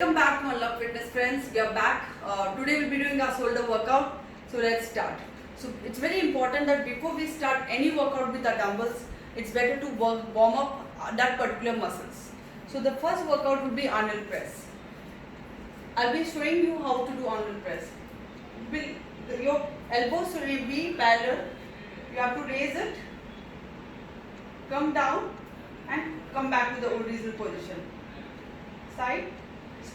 Welcome back to Unlock Fitness, friends. We are back. Today we'll be doing our shoulder workout. So let's start. So it's very important that before we start any workout with our dumbbells, it's better to warm up that particular muscles. So the first workout would be Arnold press. I'll be showing you how to do Arnold press. Your elbows should be parallel. You have to raise it, come down, and come back to the original position. Side,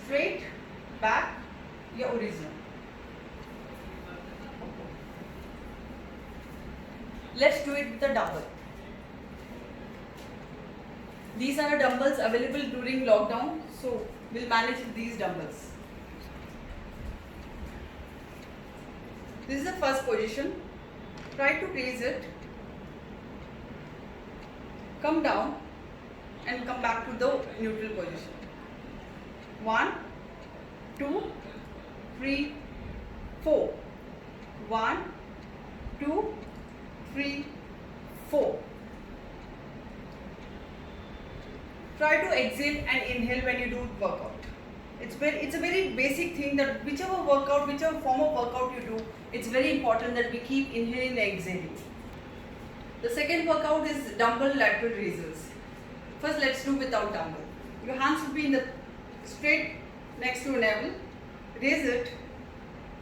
straight, back, your original. Let's do it with the dumbbell. These are the dumbbells available during lockdown, so we'll manage with these dumbbells. This is the first position. Try to raise it, come down, and come back to the neutral position. 1, 2, 3, 4. 1, 2, 3, 4. Try to exhale and inhale when you do workout. It's a very basic thing that whichever form of workout you do, it's very important that we keep inhaling and exhaling. The second workout is dumbbell lateral raises. First, let's do without dumbbell. Your hands should be in the straight next to navel. Raise it,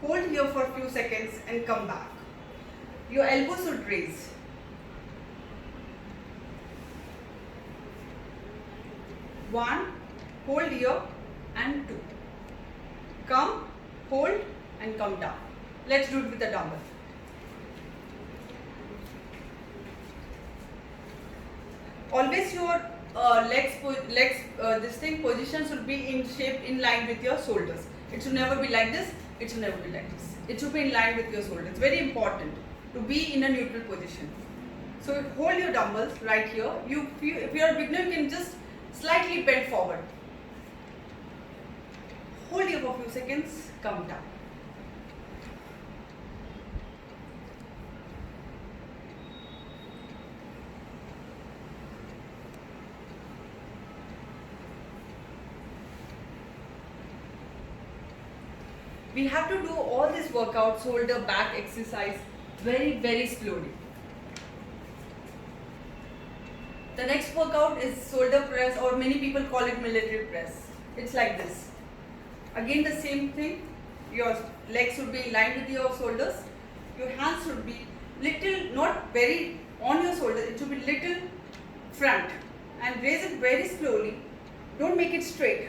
hold here for a few seconds and come back. Your elbows should raise. One, hold here, and 2. Come, hold, and come down. Let's do it with the dumbbell. Always your position should be in shape in line with your shoulders. It should never be like this. It should never be like this. It should be in line with your shoulders. It's very important to be in a neutral position. So hold your dumbbells right here. If you are a beginner, you can just slightly bend forward. Hold here for a few seconds. Come down. We have to do all this workout, shoulder, back exercise very slowly. The next workout is shoulder press, or many people call it military press. It's like this. Again the same thing. Your legs should be in line with your shoulders. Your hands should be little, not very on your shoulders. It should be little front. And raise it very slowly. Don't make it straight.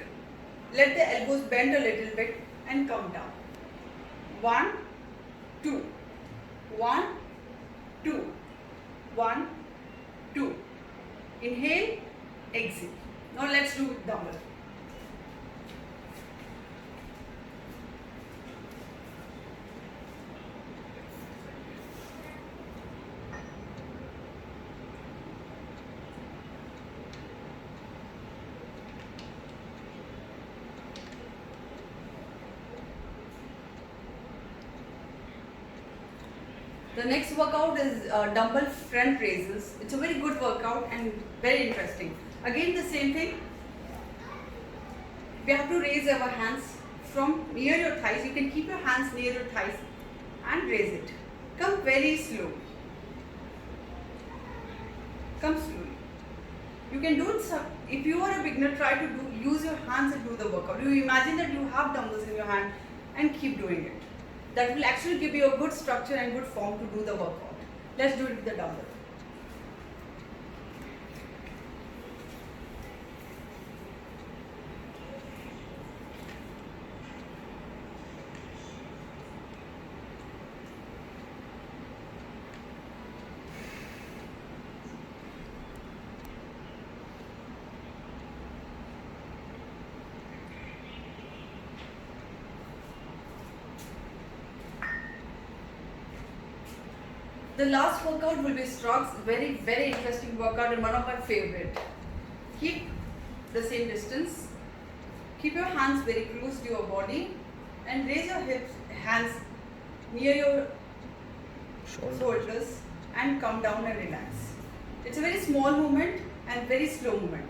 Let the elbows bend a little bit and come down. 1, 2. 1, 2. 1, 2. Inhale, exhale. Now let's do dumbbell. The next workout is dumbbell front raises. It's a very good workout and very interesting. Again the same thing. We have to raise our hands from near your thighs. You can keep your hands near your thighs and raise it. Come very slow. Come slowly. You can do it. If you are a beginner, try to use your hands and do the workout. You imagine that you have dumbbells in your hand and keep doing it. That will actually give you a good structure and good form to do the workout. Let's do it with the dumbbell. The last workout will be Strokes. Very interesting workout and one of my favorite. Keep the same distance. Keep your hands very close to your body and raise your hands near your shoulders and come down and relax. It's a very small movement and very slow movement.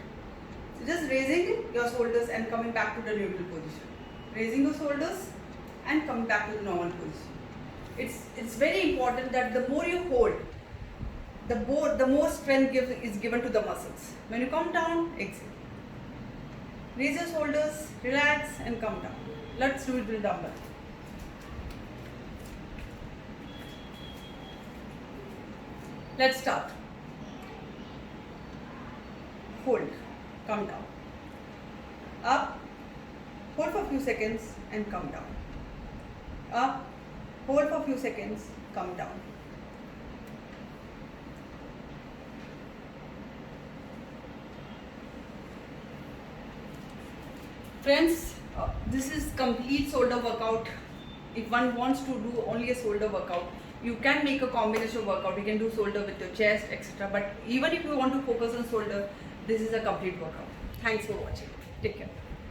Just raising your shoulders and coming back to the neutral position. Raising your shoulders and coming back to the normal position. It's very important that the more you hold, the more strength is given to the muscles. When you come down, exhale. Raise your shoulders, relax and come down. Let's do it with dumbbell. Let's start. Hold, come down. Up, hold for a few seconds and come down. Up, hold for a few seconds, come down. Friends, this is complete shoulder workout. If one wants to do only a shoulder workout, you can make a combination workout. You can do shoulder with your chest, etc. But even if you want to focus on shoulder, this is a complete workout. Thanks for watching. Take care.